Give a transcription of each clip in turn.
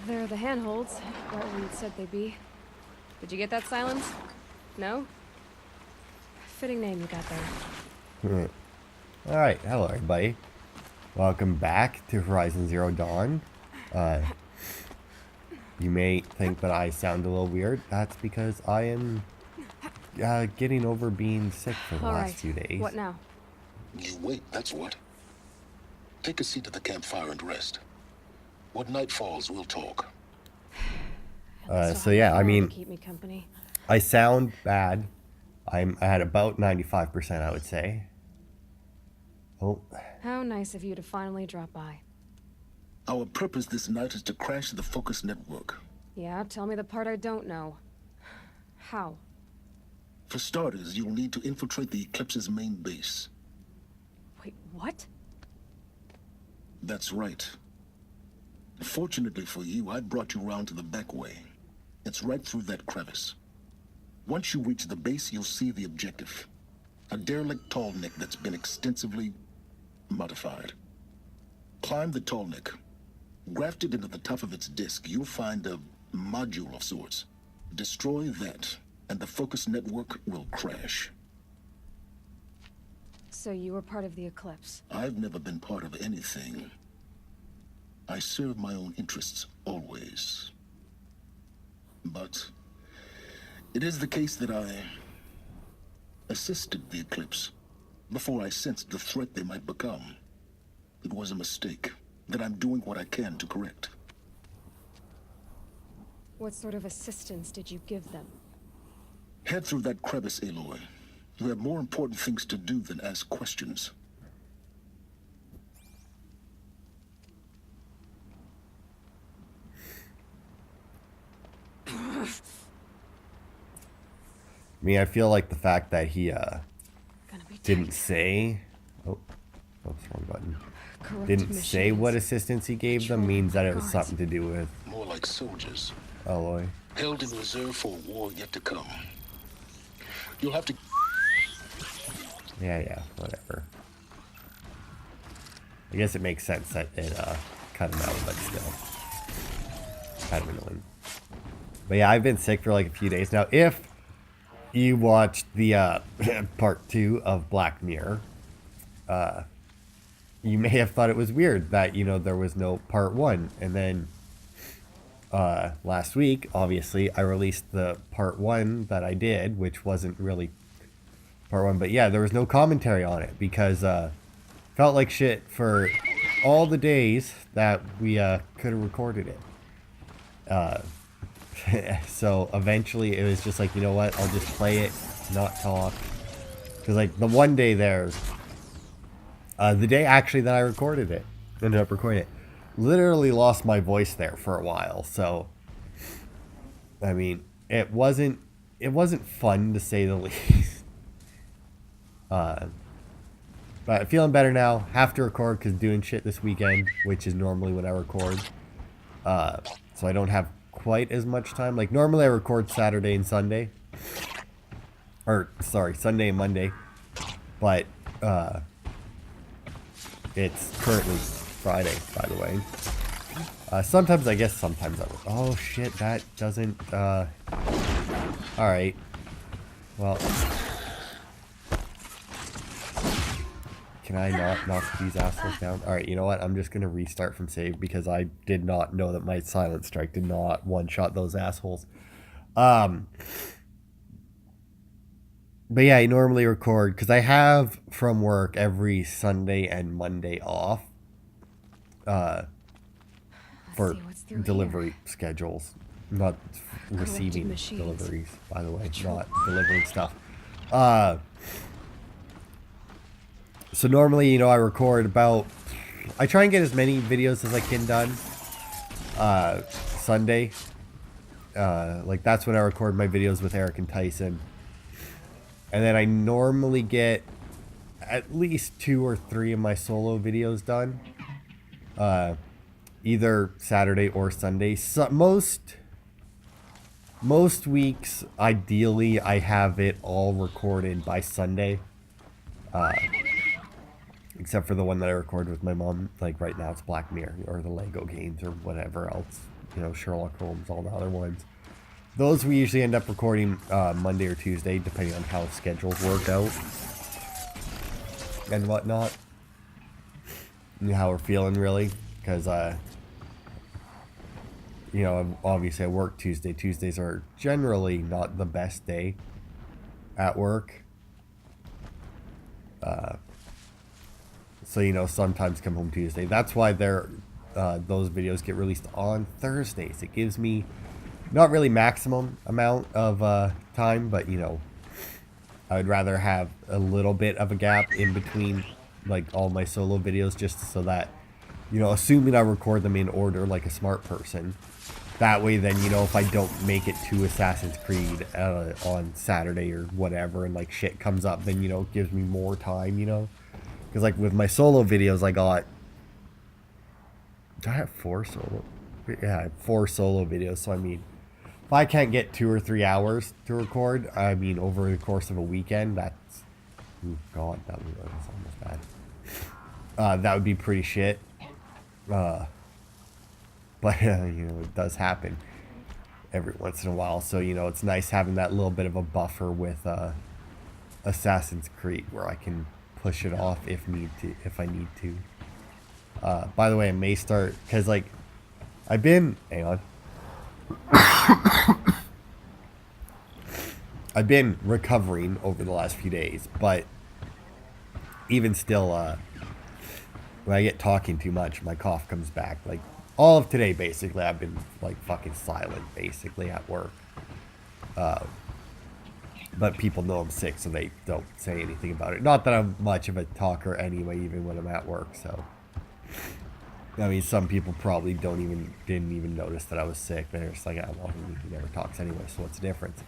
They're the handholds, right where you said they'd be. Did you get that silence? No? Fitting name you got there. Alright, hello everybody. Welcome back to Horizon Zero Dawn. You may think that I sound a little weird. That's because I am getting over being sick for the last few days. What now? You wait, that's what. Take a seat at the campfire and rest. When night falls, we'll talk. So yeah, I mean, keep me company. I sound bad. I'm at about 95%, I would say. Oh. How nice of you to finally drop by. Our purpose this night is to crash the Focus network. Yeah, tell me the part I don't know. How? For starters, you'll need to infiltrate the Eclipse's main base. Wait, what? That's right. Fortunately for you, I brought you round to the back way. It's right through that crevice. Once you reach the base, you'll see the objective. A derelict tall neck that's been extensively modified. Climb the tall neck. Grafted into the top of its disk, you'll find a module of sorts. Destroy that, and the Focus network will crash. So you were part of the Eclipse? I've never been part of anything. I serve my own interests, always. But it is the case that I assisted the Eclipse before I sensed the threat they might become. It was a mistake that I'm doing what I can to correct. What sort of assistance did you give them? Head through that crevice, Aloy. You have more important things to do than ask questions. I mean, I feel like the fact that he didn't say, wrong button. Didn't say what assistance he gave them means that it was something to do with More like soldiers. Aloy. Held in reserve for a war yet to come. You'll have to... Yeah, whatever. I guess it makes sense that it cut him out, but still. Kind of annoying. But yeah, I've been sick for like a few days now. If you watched the part 2 of Black Mirror, you may have thought it was weird that, you know, there was no part 1. And then last week, obviously, I released the part 1 that I did, which wasn't really part 1. But yeah, there was no commentary on it because felt like shit for all the days that we could have recorded it. So eventually it was just like, you know what, I'll just play it, not talk. Because like the one day there, the day actually that I recorded it, ended up recording it, literally lost my voice there for a while. So, I mean, it wasn't fun to say the least. But feeling better now. Have to record because doing shit this weekend, which is normally when I record. So I don't have quite as much time. Like normally I record Saturday and Sunday. Or sorry, Sunday and Monday. But it's currently Friday, by the way. Sometimes I will. Oh shit, that doesn't alright. Well, can I not knock these assholes down? Alright, you know what? I'm just going to restart from save because I did not know that my silent strike did not one-shot those assholes. But yeah, I normally record because I have from work every Sunday and Monday off for delivery schedules. Not receiving deliveries, by the way. Not delivering stuff. So normally, you know, I record about... I try and get as many videos as I can done. Sunday. Like, that's when I record my videos with Eric and Tyson. And then I normally get at least 2 or 3 of my solo videos done. Either Saturday or Sunday. So most weeks, ideally, I have it all recorded by Sunday. Except for the one that I recorded with my mom. Like right now it's Black Mirror or the Lego games or whatever else you know, Sherlock Holmes, all the other ones. Those we usually end up recording Monday or Tuesday, depending on how schedules work out and whatnot, and how we're feeling really, because you know, obviously I work Tuesday. Tuesdays are generally not the best day at work. So, you know, sometimes come home Tuesday. That's why those videos get released on Thursdays. It gives me not really maximum amount of time, but, you know, I would rather have a little bit of a gap in between, like, all my solo videos, just so that, you know, assuming I record them in order like a smart person, that way then, you know, if I don't make it to Assassin's Creed on Saturday or whatever, and, like, shit comes up, then, you know, it gives me more time, you know? Because, like, with my solo videos, I have 4 solo? Yeah, I have 4 solo videos, so, I mean, if I can't get 2 or 3 hours to record, I mean, over the course of a weekend, that's... Oh, God, that was almost bad. That would be pretty shit. But, you know, it does happen every once in a while, so, you know, it's nice having that little bit of a buffer with Assassin's Creed, where I can push it off if I need to. By the way, I may start, because, like, hang on. I've been recovering over the last few days, but even still, when I get talking too much, my cough comes back. Like, all of today, basically, I've been, like, fucking silent, basically, at work. But people know I'm sick, so they don't say anything about it. Not that I'm much of a talker anyway, even when I'm at work, so... I mean, some people probably didn't even notice that I was sick. They're just like, oh, well, he never talks anyway, so what's the difference?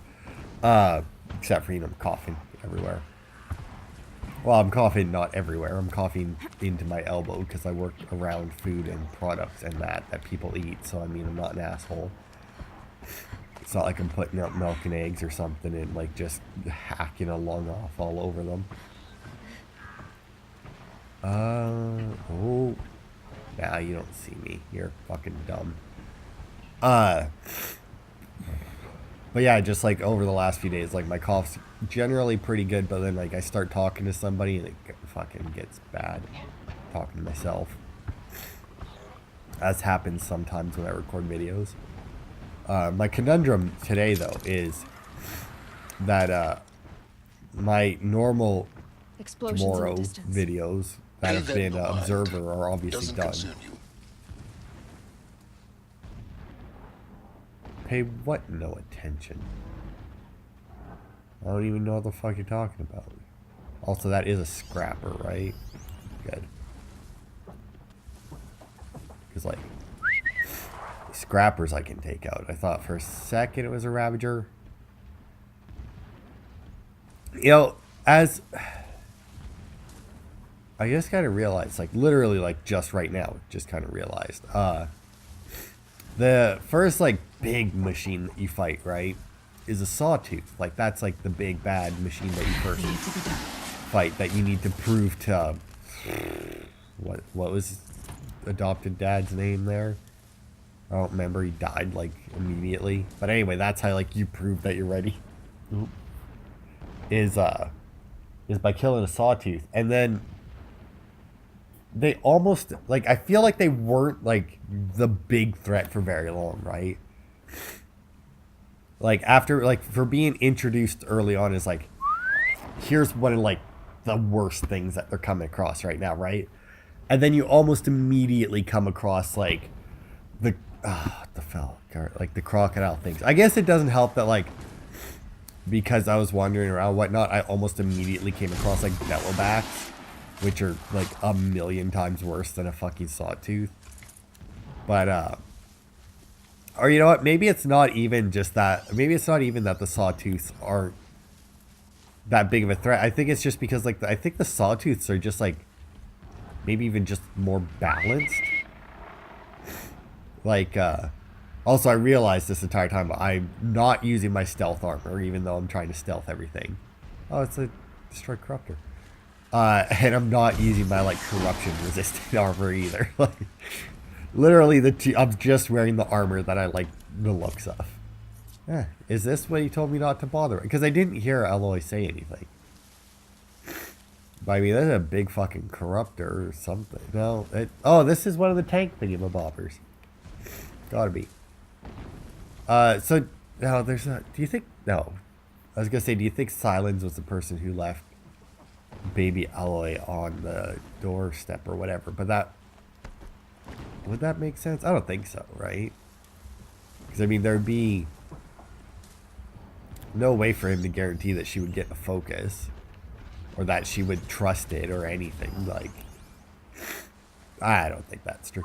Except for, you know, I'm coughing everywhere. Well, I'm coughing not everywhere. I'm coughing into my elbow because I work around food and products and that people eat. So, I mean, I'm not an asshole. It's not like I'm putting out milk and eggs or something and, like, just hacking a lung off all over them. Oh. Nah, you don't see me. You're fucking dumb. But yeah, just, like, over the last few days, like, my cough's generally pretty good, but then, like, I start talking to somebody and it fucking gets bad. Talking to myself. As happens sometimes when I record videos. My conundrum today, though, is that, my normal tomorrow videos that have been Observer are obviously done. Pay what no attention? I don't even know what the fuck you're talking about. Also, that is a scrapper, right? Good. Because, like, scrappers I can take out. I thought for a second it was a Ravager. You know, as... I just kind of realized, like, literally, like, just right now, just kind of realized, the first, like, big machine that you fight, right, is a sawtooth. Like, that's, like, the big bad machine that you first fight that you need to prove to, what was adopted dad's name there? I don't remember. He died, like, immediately. But anyway, that's how, like, you prove that you're ready. Is by killing a sawtooth. And then they almost, like, I feel like they weren't, like, the big threat for very long, right? Like, after, like, for being introduced early on is, like, here's one of, like, the worst things that they're coming across right now, right? And then you almost immediately come across, like, the crocodile things. I guess it doesn't help that, like, because I was wandering around whatnot, I almost immediately came across, like, bellowbacks, which are, like, a million times worse than a fucking sawtooth. But, or you know what, maybe it's not even just that, maybe it's not even that the sawtooths aren't that big of a threat. I think it's just because, like, I think the sawtooths are just, like, maybe even just more balanced. Like, also I realized this entire time I'm not using my stealth armor, even though I'm trying to stealth everything. Oh, it's a destroy corruptor. And I'm not using my, like, corruption resistant armor either. Literally, I'm just wearing the armor that I like the looks of. Yeah, is this what he told me not to bother? Because I didn't hear Aloy say anything. But I mean, that's a big fucking corruptor or something. No, oh, this is one of the tank thingamabobbers. Gotta be. So, no, there's a, do you think, no. I was gonna say, do you think Silence was the person who left baby Aloy on the doorstep or whatever? But that, would that make sense? I don't think so, right? Because, I mean, there'd be no way for him to guarantee that she would get a focus. Or that she would trust it or anything. Like, I don't think that's true.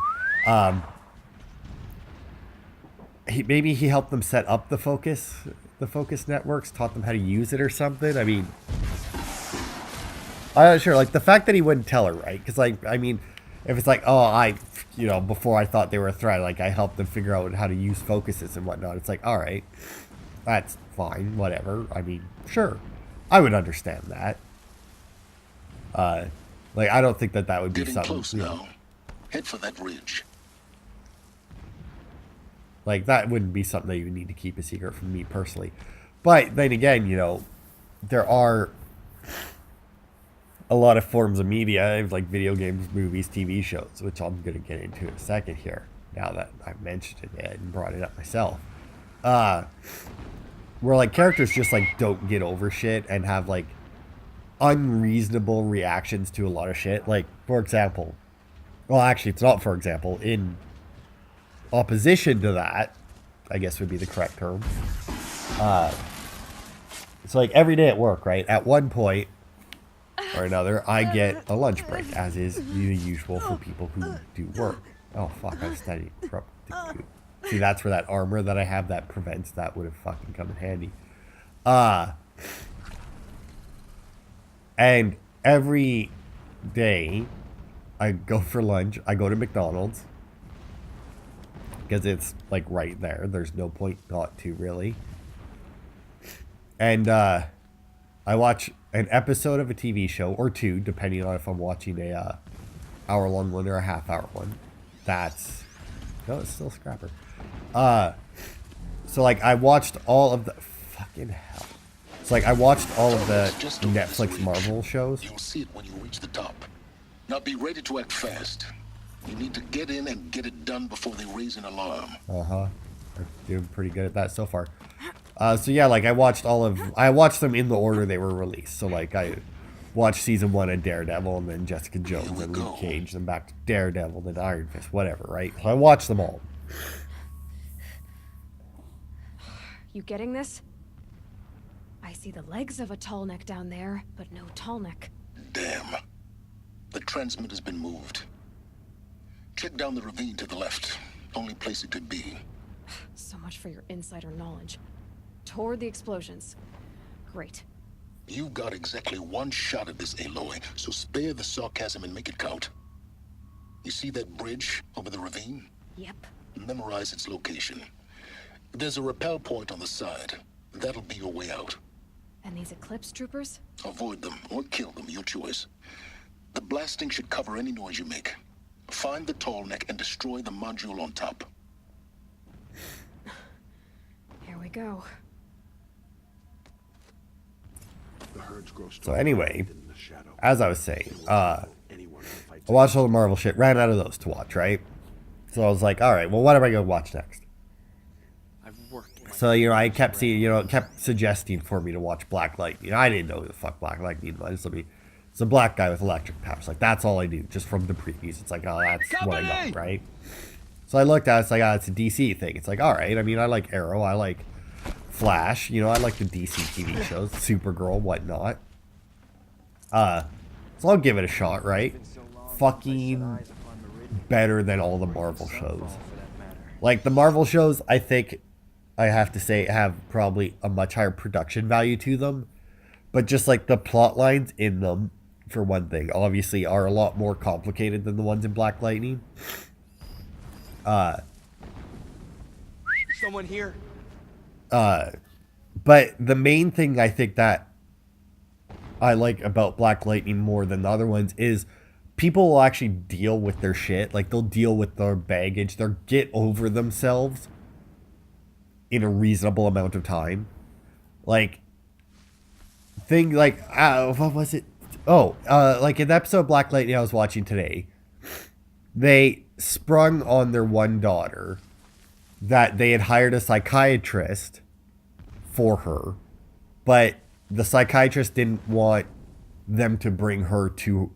Maybe he helped them set up the focus networks, taught them how to use it or something. I mean, I'm not sure. Like, the fact that he wouldn't tell her, right? Because, like, I mean, if it's like, oh, you know, before I thought they were a threat, like, I helped them figure out how to use focuses and whatnot. It's like, all right, that's fine, whatever. I mean, sure, I would understand that. Like, I don't think that would be Getting something. close now. Head for that ridge. Like, that wouldn't be something that you would need to keep a secret from me personally. But then again, you know, there are a lot of forms of media, like video games, movies, TV shows, which I'm going to get into in a second here, now that I've mentioned it and brought it up myself. Where, like, characters just, like, don't get over shit and have, like, unreasonable reactions to a lot of shit. Like, for example, well, actually, it's not for example. In opposition to that, I guess would be the correct term. It's like every day at work, right? At one point or another, I get a lunch break, as is the usual for people who do work. Oh, fuck, I studied. See, that's where that armor that I have that prevents that would have fucking come in handy. And every day I go for lunch, I go to McDonald's because it's like right there. There's no point not to, really. And I watch an episode of a TV show or two, depending on if I'm watching a hour-long one or a half-hour one. That's, no, it's still Scrapper. So like I watched all of the, fucking hell. So like I watched all of the Netflix Marvel shows. You'll see it when you reach the top. Now be ready to act fast. You need to get in and get it done before they raise an alarm. Uh-huh. I'm doing pretty good at that so far. So yeah, like I watched them in the order they were released. So like I watched season 1 of Daredevil and then Jessica Jones and Luke Cage, then back to Daredevil, then Iron Fist, whatever, right? So I watched them all. You getting this? I see the legs of a tall neck down there, but no tall neck. Damn. The transmitter's been moved. Check down the ravine to the left. Only place it could be. So much for your insider knowledge. Toward the explosions. Great. You've got exactly one shot at this, Aloy, so spare the sarcasm and make it count. You see that bridge over the ravine? Yep. Memorize its location. There's a rappel point on the side. That'll be your way out. And these Eclipse troopers? Avoid them or kill them, your choice. The blasting should cover any noise you make. Find the tall neck and destroy the module on top. Here we go. So anyway, as I was saying, I watched all the Marvel shit, ran out of those to watch, right? So I was like, all right, well, what am I going to watch next? So, you know, I kept seeing, you know, it kept suggesting for me to watch Black Lightning. I didn't know who the fuck Black Lightning was. It's a black guy with electric powers. Like, that's all I knew, just from the previews. It's like, oh, that's what I got, right? So I looked at it, it's like, oh, it's a DC thing. It's like, all right, I mean, I like Arrow, I like Flash, you know, I like the DC TV shows, Supergirl, whatnot. So I'll give it a shot, right? Fucking better than all the Marvel shows. Like, the Marvel shows, I think, I have to say, have probably a much higher production value to them. But just, like, the plot lines in them, for one thing, obviously are a lot more complicated than the ones in Black Lightning. Someone here? But the main thing I think that I like about Black Lightning more than the other ones is people will actually deal with their shit. Like, they'll deal with their baggage. They'll get over themselves in a reasonable amount of time. Like, what was it? Oh, like in the episode of Black Lightning I was watching today, they sprung on their one daughter that they had hired a psychiatrist for her, but the psychiatrist didn't want them to bring her to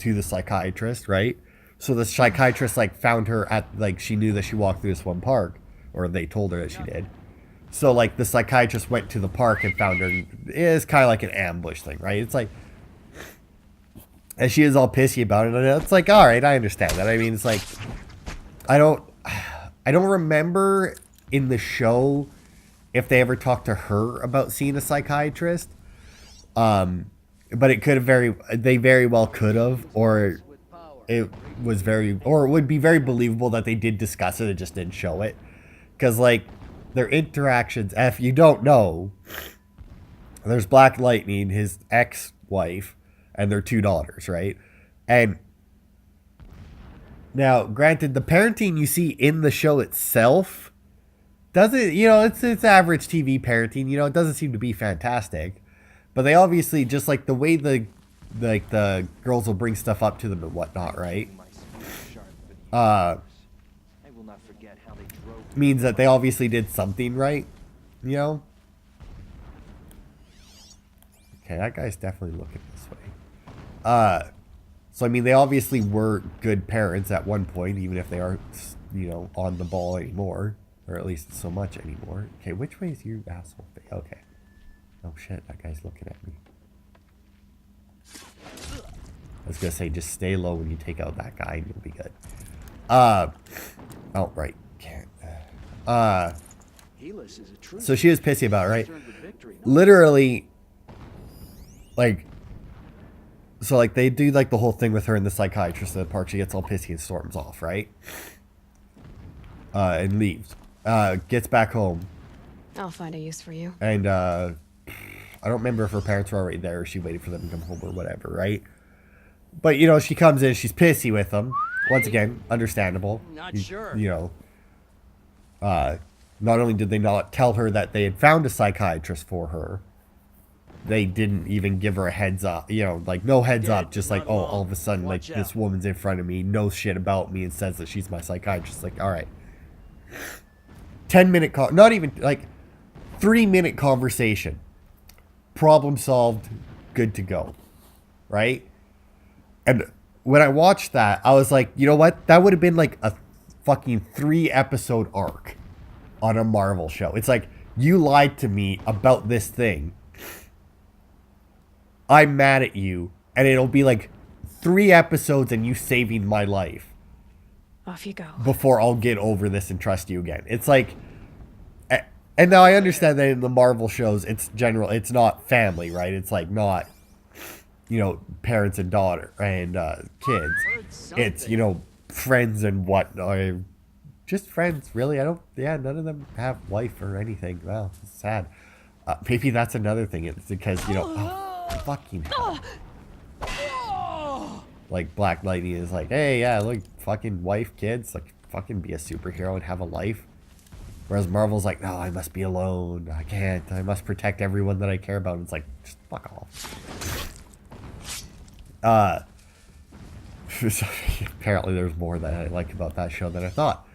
the psychiatrist, right? So the psychiatrist like found her at, like, she knew that she walked through this one park, or they told her that she did. So like the psychiatrist went to the park and found her. It's kind of like an ambush thing, right? It's like, and she is all pissy about it, and it's like, all right, I understand that. I mean, it's like, I don't remember in the show if they ever talked to her about seeing a psychiatrist. But it could have they very well could have, or it would be very believable that they did discuss it and just didn't show it. Because, like, their interactions, if you don't know, there's Black Lightning, his ex-wife, and their 2 daughters, right? And now, granted, the parenting you see in the show itself doesn't, you know, it's average TV parenting, you know, it doesn't seem to be fantastic. But they obviously, just like the way the girls will bring stuff up to them and whatnot, right? Means that they obviously did something right, you know? Okay, that guy's definitely looking this way. So I mean, they obviously were good parents at one point, even if they aren't, you know, on the ball anymore, or at least so much anymore. Okay, which way is you asshole thing? Okay. Oh shit, that guy's looking at me. I was gonna say, just stay low when you take out that guy and you'll be good. Oh, right. Can't. So she was pissy about it, right? Literally, like, so like they do like the whole thing with her and the psychiatrist at the park. She gets all pissy and storms off, right? And leaves. Gets back home. I'll find a use for you. And, I don't remember if her parents were already there or she waited for them to come home or whatever, right? But, you know, she comes in, she's pissy with them. Once again, understandable. Not sure. You know, not only did they not tell her that they had found a psychiatrist for her, they didn't even give her a heads up. You know, like, no heads up. Just like, oh, all of a sudden, like, this woman's in front of me, knows shit about me, and says that she's my psychiatrist. Like, all right. 10-minute call. Not even, like, 3-minute conversation. Problem solved, good to go, right? And when I watched that, I was like, you know what? That would have been like a fucking 3-episode arc on a Marvel show. It's like, you lied to me about this thing. I'm mad at you, and it'll be like 3 episodes and you saving my life. Off you go. Before I'll get over this and trust you again. It's like, and now I understand that in the Marvel shows, it's not family, right? It's like not, you know, parents and daughter and kids. It's, you know, friends and whatnot. Just friends, really. None of them have wife or anything. Well, it's sad. Maybe that's another thing. It's because, you know, fucking hell. Like, Black Lightning is like, hey, yeah, look, fucking wife, kids, like, fucking be a superhero and have a life. Whereas Marvel's like, no, I must be alone. I can't. I must protect everyone that I care about. And it's like, just fuck off. Apparently there's more that I like about that show than I thought.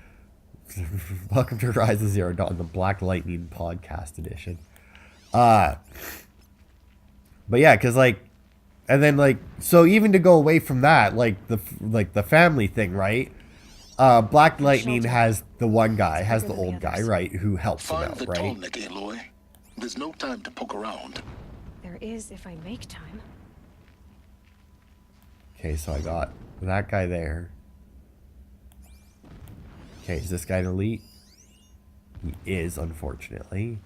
Welcome to Rise of Zero Dawn, the Black Lightning podcast edition. But yeah, because like, and then like, so even to go away from that, like the family thing, right? Black Lightning has the one guy, has the old guy, right, who helps him out, right? Aloy. There's no time to poke around. There is if I make time. Okay, so I got that guy there. Okay, is this guy an elite? He is, unfortunately.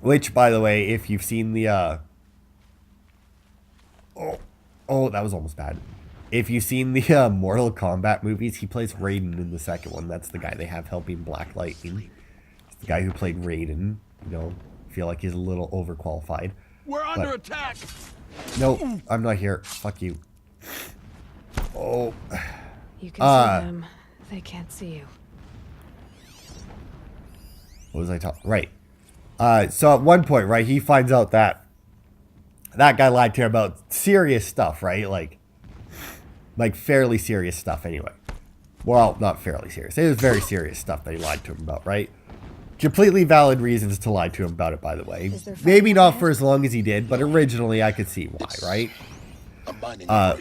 Which, by the way, if you've seen the, oh, that was almost bad. If you've seen the Mortal Kombat movies, he plays Raiden in the second one. That's the guy they have helping Black Lightning. It's the guy who played Raiden. You know, feel like he's a little overqualified. We're under attack. Nope, I'm not here. Fuck you. Oh. You can see them. They can't see you. What was I talking? Right. So at one point, right, he finds out that that guy lied to him about serious stuff, right? Like fairly serious stuff anyway. Well, not fairly serious. It was very serious stuff that he lied to him about, right? Completely valid reasons to lie to him about it, by the way. Maybe not for as long as he did, but originally I could see why, right?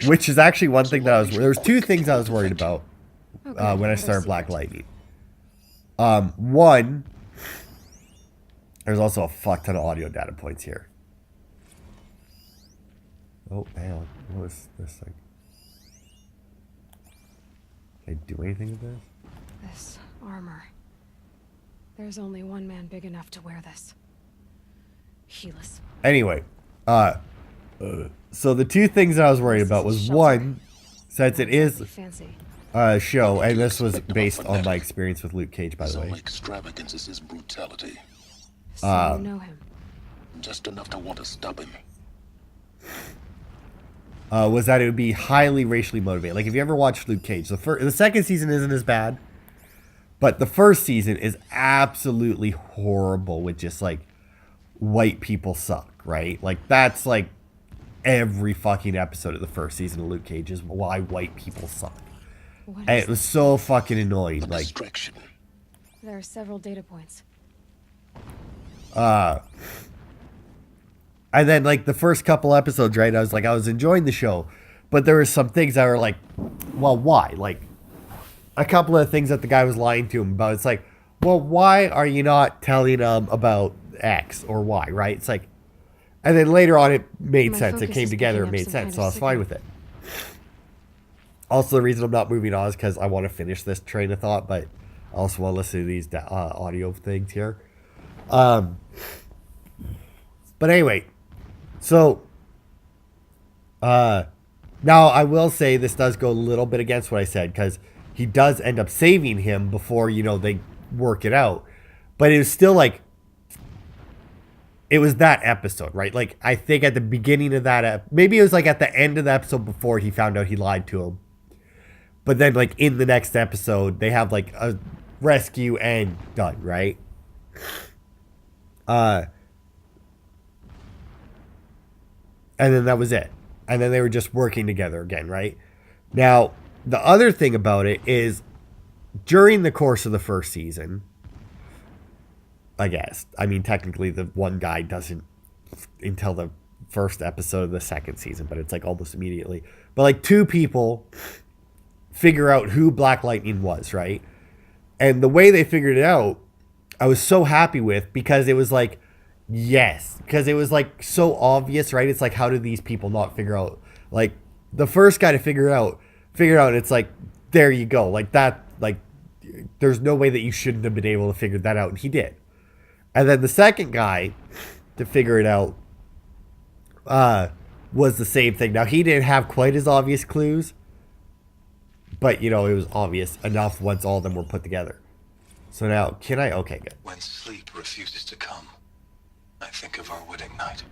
Which is actually one thing that I was... There was two things I was worried about when I started Black Lightning. One, there's also a fuck ton of audio data points here. Oh, man. What was this thing? Can I do anything with this? This armor. There's only one man big enough to wear this. Helis. Anyway, so the two things that I was worried about was one, since it is a show, and this was based on my experience with Luke Cage, by the way. Extravagance is his brutality. So you know him. Just enough to want to stop him. Was that it would be highly racially motivated. Like, if you ever watched Luke Cage, the second season isn't as bad, but the first season is absolutely horrible with just, like, white people suck, right? Like, that's, like, every fucking episode of the first season of Luke Cage is why white people suck. And it was so fucking annoying. Like, distraction. There are several data points. And then, like, the first couple episodes, right, I was enjoying the show, but there were some things that were like, well, why? Like, a couple of things that the guy was lying to him about. It's like, well, why are you not telling him about X or Y, right? It's like, and then later on it made sense. It came together, it made sense, so I was fine with it. Also, the reason I'm not moving on is because I want to finish this train of thought, but I also want to listen to these audio things here. But anyway, so now I will say this does go a little bit against what I said, because he does end up saving him before, you know, they work it out. But it was still like, it was that episode, right? Like, I think at the beginning of that, maybe it was like at the end of the episode before he found out he lied to him. But then, like, in the next episode, they have, like, a rescue and done, right? And then that was it. And then they were just working together again, right? Now, the other thing about it is, during the course of the first season, I guess, I mean, technically the one guy doesn't until the first episode of the second season, but it's like almost immediately. But like two people figure out who Black Lightning was, right? And the way they figured it out, I was so happy with, because it was like, yes, because it was like so obvious, right? It's like, how did these people not figure out? Like, the first guy to figure it out, and it's like, there you go. Like that, like, there's no way that you shouldn't have been able to figure that out. And he did. And then the second guy to figure it out was the same thing. Now, he didn't have quite as obvious clues, but, you know, it was obvious enough once all of them were put together. So now, can I? Okay, good. When sleep refuses to come, I think of our wedding night.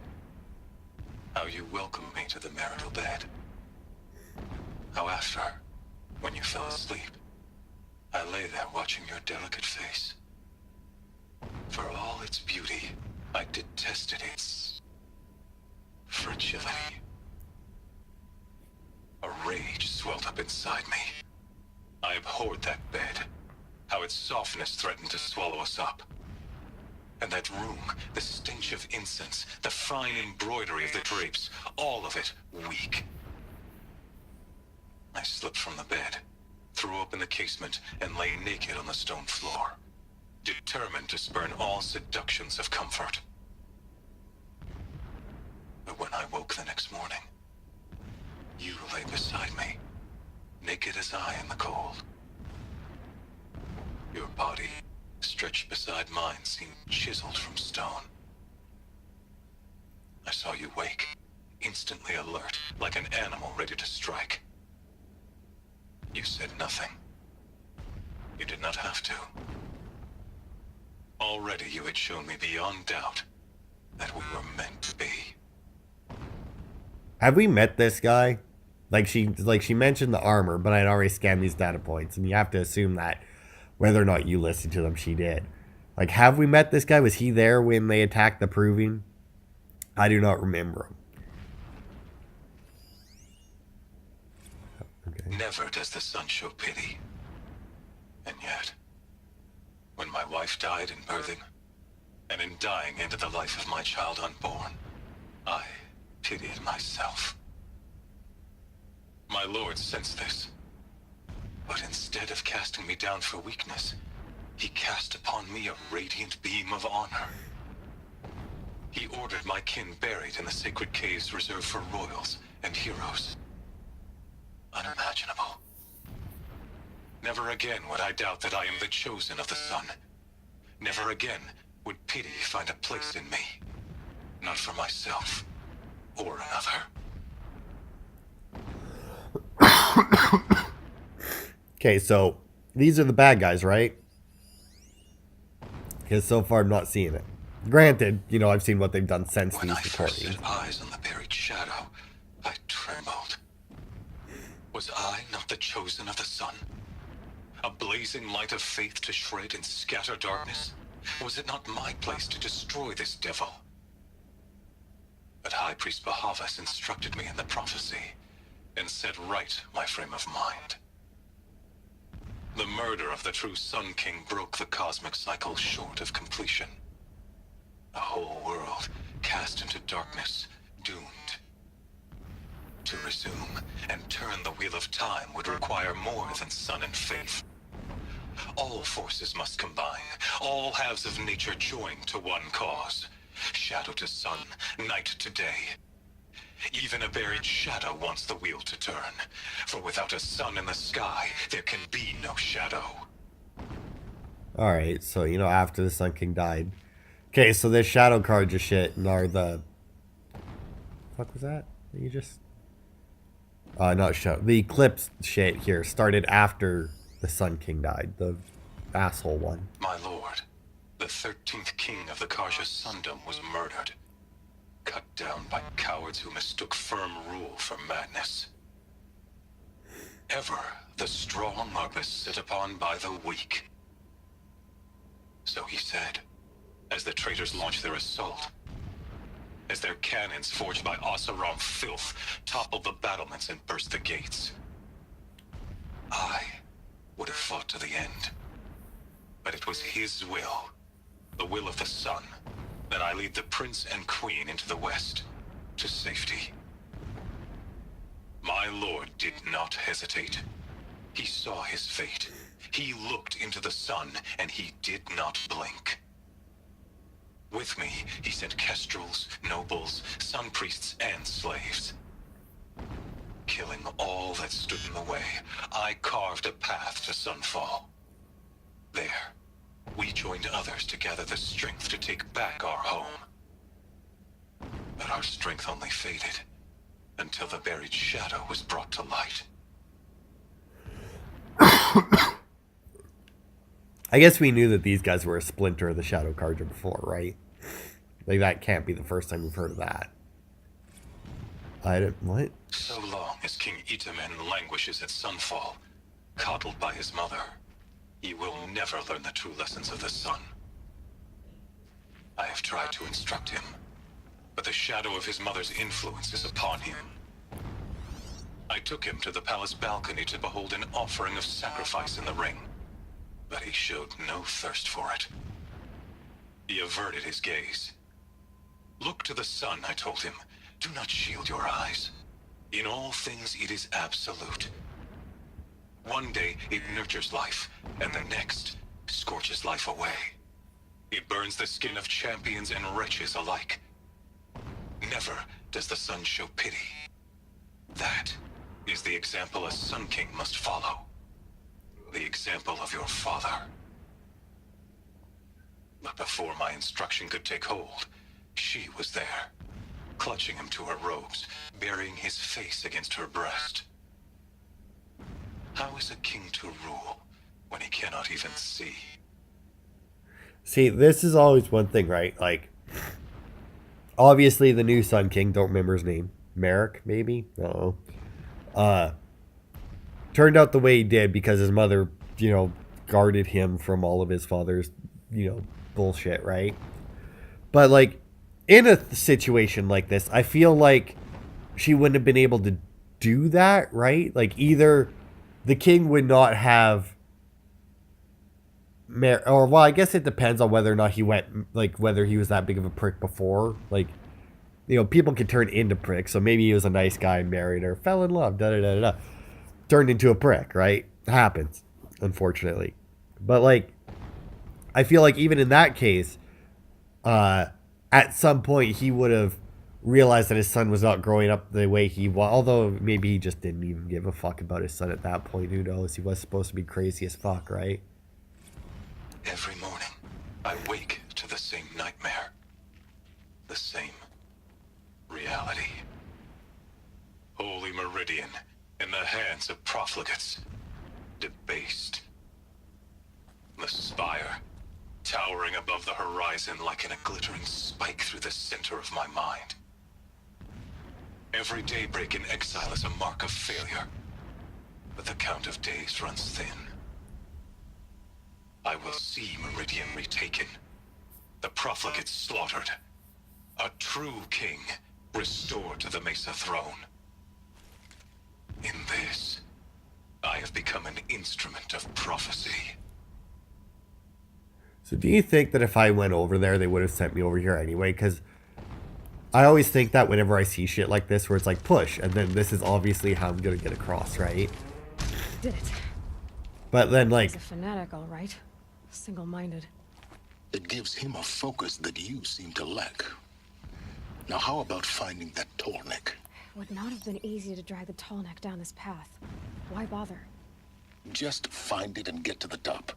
How you welcomed me to the marital bed. How after, when you fell asleep, I lay there watching your delicate face. For all its beauty, I detested its fragility. A rage swelled up inside me. I abhorred that bed. How its softness threatened to swallow us up. And that room, the stench of incense, the fine embroidery of the drapes, all of it weak. I slipped from the bed, threw open the casement, and lay naked on the stone floor, determined to spurn all seductions of comfort. But when I woke the next morning, you lay beside me, naked as I in the cold. Your body, stretched beside mine, seemed chiseled from stone. I saw you wake, instantly alert, like an animal ready to strike. You said nothing. You did not have to. Already you had shown me beyond doubt that we were meant to be. Have we met this guy? She mentioned the armor, but I'd already scanned these data points, and you have to assume that whether or not you listened to them, she did. Like, have we met this guy? Was he there when they attacked the Proving? I do not remember him. Okay. Never does the sun show pity. And yet, when my wife died in birthing, and in dying ended the life of my child unborn, I pitied myself. My lord sensed this, but instead of casting me down for weakness, he cast upon me a radiant beam of honor. He ordered my kin buried in the sacred caves reserved for royals and heroes. Unimaginable. Never again would I doubt that I am the chosen of the sun. Never again would pity find a place in me. Not for myself or another. Okay, so these are the bad guys, right? Because so far I'm not seeing it. Granted, you know, I've seen what they've done since When these I first recordings. set eyes on the buried shadow, I trembled. Was I not the chosen of the sun? A blazing light of faith to shred and scatter darkness? Was it not my place to destroy this devil? But High Priest Bahavas instructed me in the prophecy and set right my frame of mind. The murder of the true Sun King broke the cosmic cycle short of completion. A whole world cast into darkness, doomed. To resume and turn the wheel of time would require more than sun and faith. All forces must combine, all halves of nature join to one cause. Shadow to sun, night to day. Even a buried shadow wants the wheel to turn, for without a sun in the sky, there can be no shadow. Alright, so, you know, after the Sun King died. Okay, so this shadow cards are shit and are the... Fuck was that? You just... not shadow. The Eclipse shit here started after the Sun King died. The asshole one. My lord, the 13th king of the Karja Sundom was murdered. Cut down by cowards who mistook firm rule for madness. Ever the strong are beset upon by the weak. So he said, as the traitors launched their assault. As their cannons forged by Oseram filth toppled the battlements and burst the gates. I would have fought to the end. But it was his will, the will of the sun, that I lead the prince and queen into the west, to safety. My lord did not hesitate. He saw his fate. He looked into the sun, and he did not blink. With me, he sent kestrels, nobles, sun priests, and slaves. Killing all that stood in the way, I carved a path to Sunfall. There, we joined others to gather the strength to take back our home. But our strength only faded until the buried shadow was brought to light. I guess we knew that these guys were a splinter of the Shadow Carja before, right? Like, that can't be the first time we've heard of that. I didn't... What? So long as King Itamen languishes at Sunfall, coddled by his mother, he will never learn the true lessons of the sun. I have tried to instruct him, but the shadow of his mother's influence is upon him. I took him to the palace balcony to behold an offering of sacrifice in the ring, but he showed no thirst for it. He averted his gaze. Look to the sun, I told him. Do not shield your eyes. In all things it is absolute. One day it nurtures life, and the next scorches life away. It burns the skin of champions and wretches alike. Never does the sun show pity. That is the example a Sun King must follow. The example of your father. But before my instruction could take hold, she was there, clutching him to her robes, burying his face against her breast. How is a king to rule when he cannot even see? See, this is always one thing, right? Like, obviously the new Sun King, don't remember his name, Merrick, maybe? I don't know. Turned out the way he did because his mother, you know, guarded him from all of his father's, you know, bullshit, right? But, like, in a situation like this, I feel like she wouldn't have been able to do that, right? Like, either the king would not have... or, well, I guess it depends on whether or not he went, like, whether he was that big of a prick before. Like, you know, people can turn into pricks, so maybe he was a nice guy, married her, fell in love, da-da-da-da-da. Turned into a prick, right? Happens, unfortunately. But, like, I feel like even in that case, at some point he would have realized that his son was not growing up the way he was. Although maybe he just didn't even give a fuck about his son at that point. Who knows? He was supposed to be crazy as fuck, right? Every morning, I wake to the same nightmare. The same reality. Holy Meridian in the hands of profligates. Debased. The spire, towering above the horizon like a glittering spike through the center of my mind. Every daybreak in exile is a mark of failure, but the count of days runs thin. I will see Meridian retaken, the profligates slaughtered, a true king restored to the Mesa throne. In this, I have become an instrument of prophecy. So do you think that if I went over there, they would have sent me over here anyway? Because I always think that whenever I see shit like this, where it's like, push, and then this is obviously how I'm going to get across, right? Did it. But then, like... He's a fanatic, all right. Single-minded. It gives him a focus that you seem to lack. Now how about finding that tall neck? Would not have been easy to drag the tall neck down this path. Why bother? Just find it and get to the top.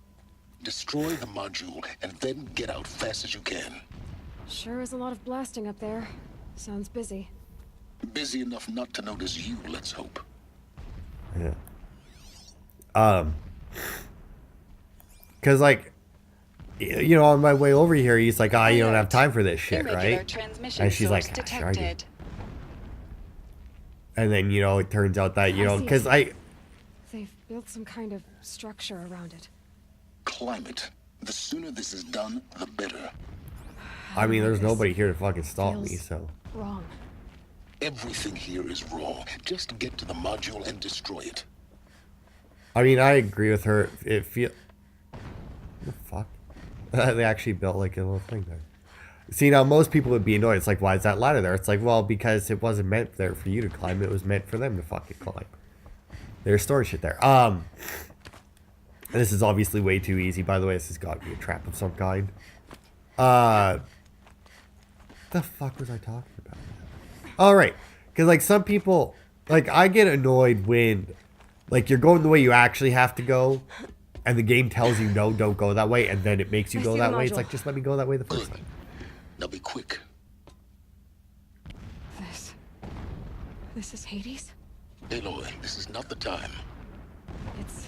Destroy the module, and then get out fast as you can. Sure is a lot of blasting up there. Sounds busy. Busy enough not to notice you, let's hope. Yeah. Because, like, you know, on my way over here, he's like, you don't have time for this shit, right? And she's like, sure I do. And then, you know, it turns out that, you know, because They've built some kind of structure around it. Climate. The sooner this is done, the better. I mean, there's nobody here to fucking stop me, so. Wrong. Everything here is wrong. Just get to the module and destroy it. I mean, I agree with her. It feel. What the fuck? They actually built like a little thing there. See, now most people would be annoyed. It's like, why is that ladder there? It's like, well, because it wasn't meant there for you to climb. It was meant for them to fucking climb. There's storing shit there. This is obviously way too easy. By the way, this has got to be a trap of some kind. The fuck was I talking about? All right, because like some people, like I get annoyed when, like you're going the way you actually have to go, and the game tells you no, don't go that way, and then it makes you go that way. It's like just let me go that way the first time. Now be quick. This is Hades? Aloy, this is not the time. It's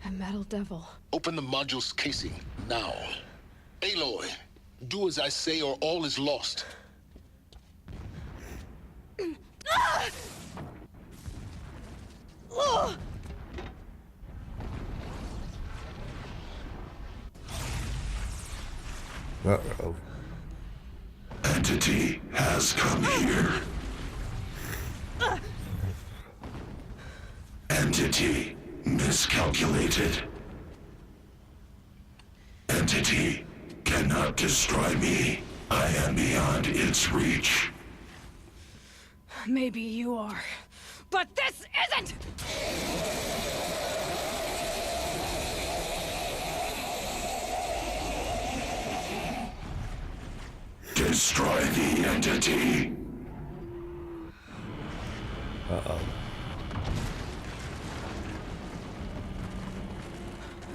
a metal devil. Open the module's casing, now. Aloy, do as I say or all is lost. Uh-oh. Entity has come here. Entity miscalculated. Entity cannot destroy me. I am beyond its reach. Maybe you are, but this isn't! Destroy the entity. Uh-oh.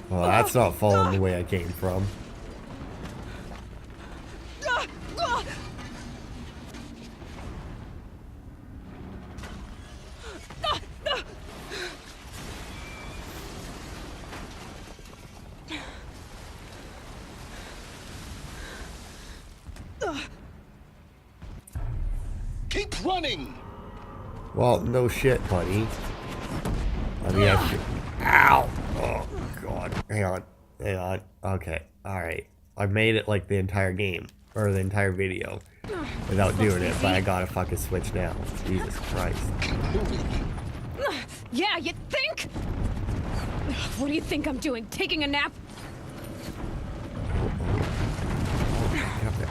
Well, that's not following the way I came from. Keep running! Well, no shit, buddy. I mean, ow! Oh, God. Hang on. Hang on. Okay. Alright. I made it like the entire game. Or the entire video. Without doing it, but I gotta fucking switch now. Jesus Christ. Yeah, you think? What do you think I'm doing? Taking a nap?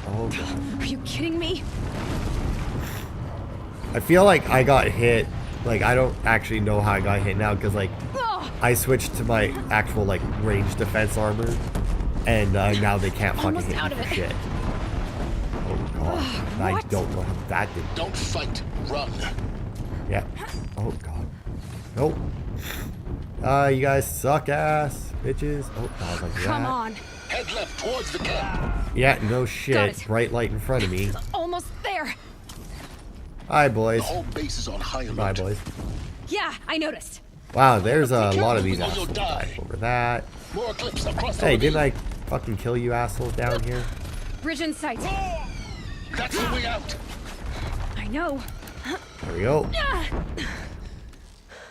Oh, God. Are you kidding me? I feel like I got hit. Like, I don't actually know how I got hit now, because, like, I switched to my actual, like, range defense armor, and now they can't fucking Almost hit out me of for it. shit. Oh, God. I What? don't know how that did. Don't fight. Run. Yeah. Oh, God. Nope. You guys suck ass, bitches. Oh, God, like that. Come on. Head left towards the camp. Yeah, no Got shit. it. Bright light in front of me. Almost there. Hi, The boys. whole base is on high alert. Bye, boys. Yeah, I noticed. Wow, there's a lot of careful these or you'll assholes. die. Over that. More Eclipse across the Hey, ravine. didn't I fucking kill you assholes down here? Bridge in sight. That's the way out. I know. There we go.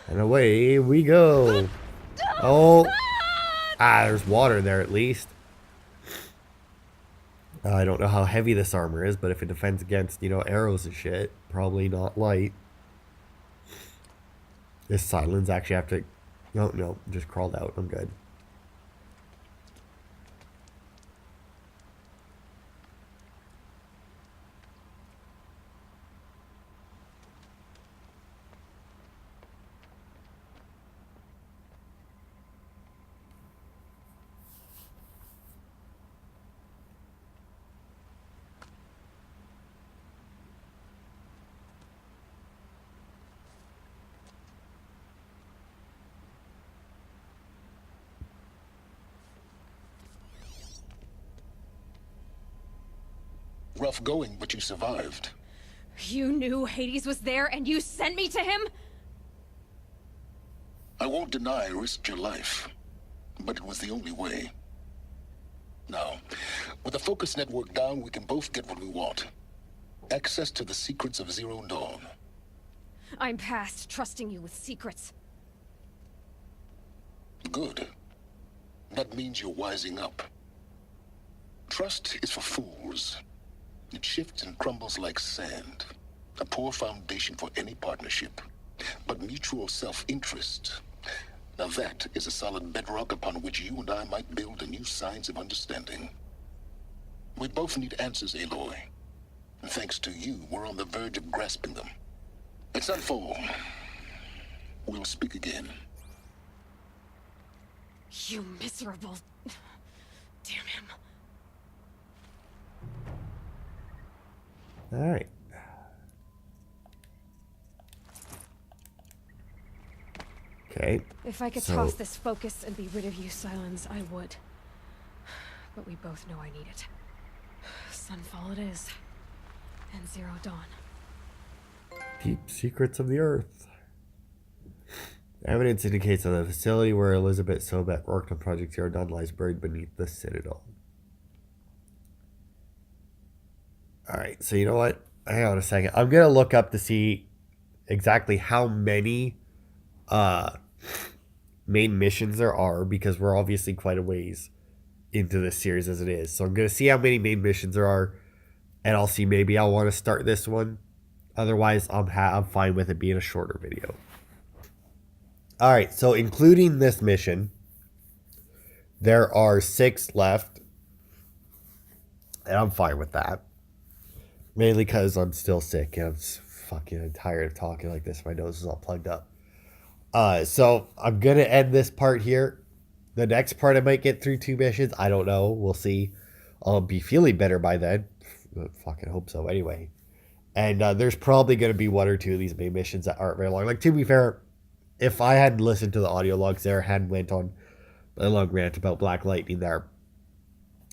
And away we go. Oh. Ah, there's water there at least. I don't know how heavy this armor is, but if it defends against, you know, arrows and shit, probably not light. This silence actually have to... No, just crawled out. I'm good. Rough going, but you survived. You knew Hades was there and you sent me to him? I won't deny I risked your life, but it was the only way. Now, with the focus network down, we can both get what we want. Access to the secrets of Zero Dawn. I'm past trusting you with secrets. Good. That means you're wising up. Trust is for fools. It shifts and crumbles like sand. A poor foundation for any partnership. But mutual self-interest, now that is a solid bedrock upon which you and I might build a new science of understanding. We both need answers, Aloy. And thanks to you, we're on the verge of grasping them. At Sunfall, we'll speak again. You miserable... Damn him. Alright. Okay. If I could So- toss this focus and be rid of you, Silence, I would. But we both know I need it. Sunfall it is. And Zero Dawn. Deep secrets of the earth. Evidence indicates that the facility where Elizabeth Sobek worked on Project Zero Dawn lies buried beneath the Citadel. Alright, so you know what? Hang on a second. I'm going to look up to see exactly how many main missions there are, because we're obviously quite a ways into this series as it is. So I'm going to see how many main missions there are, and I'll see, maybe I'll want to start this one. Otherwise, I'm fine with it being a shorter video. Alright, so including this mission, there are 6 left. And I'm fine with that. Mainly because I'm still sick and I'm fucking tired of talking like this. My nose is all plugged up. So I'm going to end this part here. The next part I might get through 2 missions. I don't know. We'll see. I'll be feeling better by then. Fucking hope so anyway. And there's probably going to be 1 or 2 of these main missions that aren't very long. Like, to be fair, if I hadn't listened to the audio logs there, hadn't went on a long rant about Black Lightning there,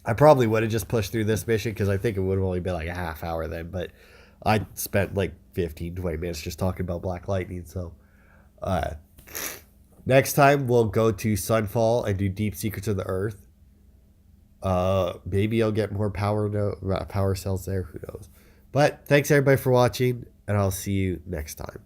I probably would have just pushed through this mission, because I think it would have only been like a half hour then. But I spent like 15, 20 minutes just talking about Black Lightning. So next time we'll go to Sunfall and do Deep Secrets of the Earth. Maybe I'll get more power cells there. Who knows? But thanks everybody for watching, and I'll see you next time.